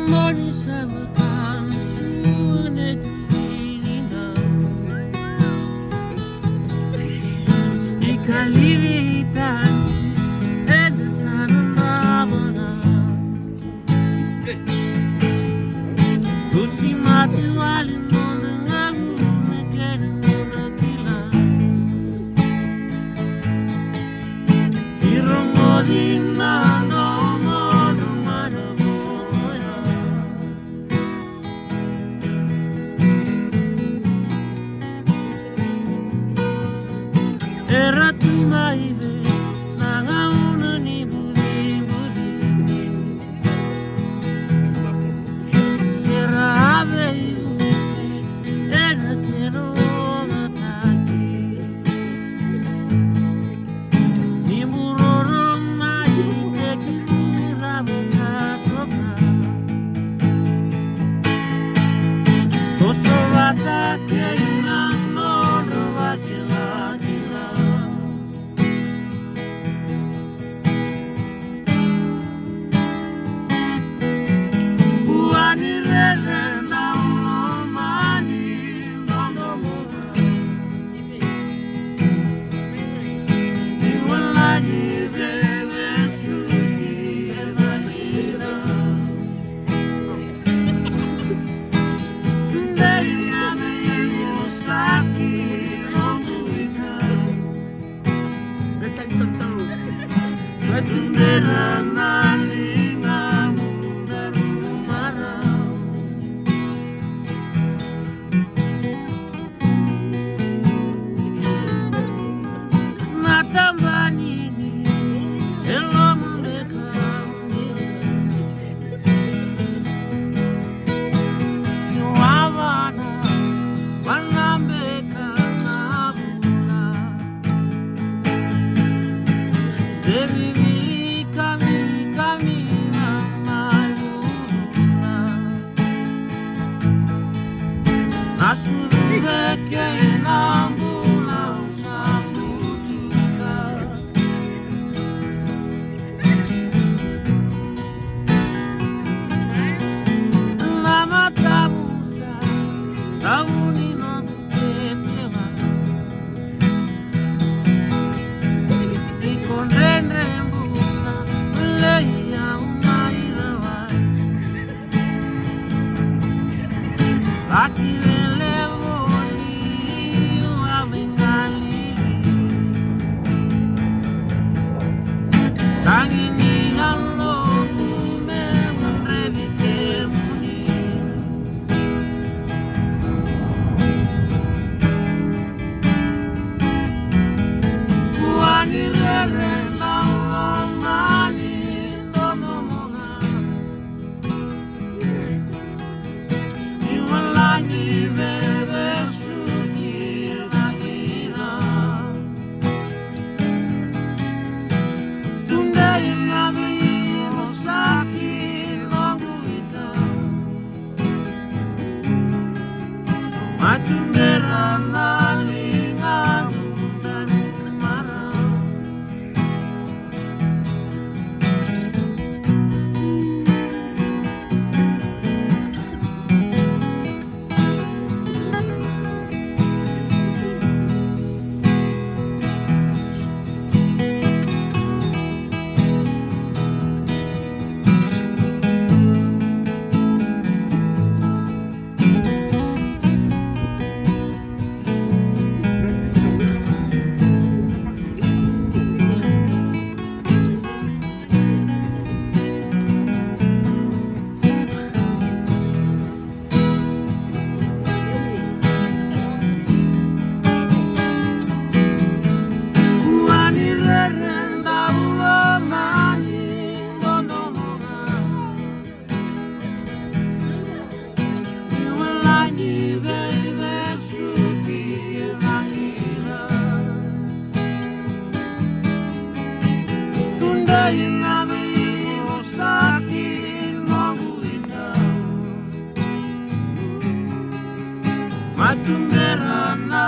Money sama kan suune dinina Ikalivitan and the sun rabana Tusi mati wali mona ngamu nekere mona kila Irongodina no mono mana moya Era tu maive nanga una ni buri buri Sera ave era quiero mataki Ni buroro mai te kini ramo katoka Toso vata ke ina no rovakila kila Buani rere na uno mani nondo mura Iwalani bebe suki evanira Ndei name yelo saki nonguika Betundera nalinga mundaru marau Natambanini elo mambeka Siwavana wanambeka nabuna Sevivili kami kami na maluna Nasuduveke inambula usambuduka Namatamusa Tamuni no kutetewa Ikondendre mbuna Leia umairawa Laki vele voli Uavingalili Tangini alo kume Mundrevike muni Kuani rere na umani Nono moga Iwalani bebe suki evanira Tunde inami mosaki nonguita Matundera nalinga mundani marau Kuani rere na umani Nono moga Iwalani bebe suki evanira Tunde inami mosaki nonguita Matundera na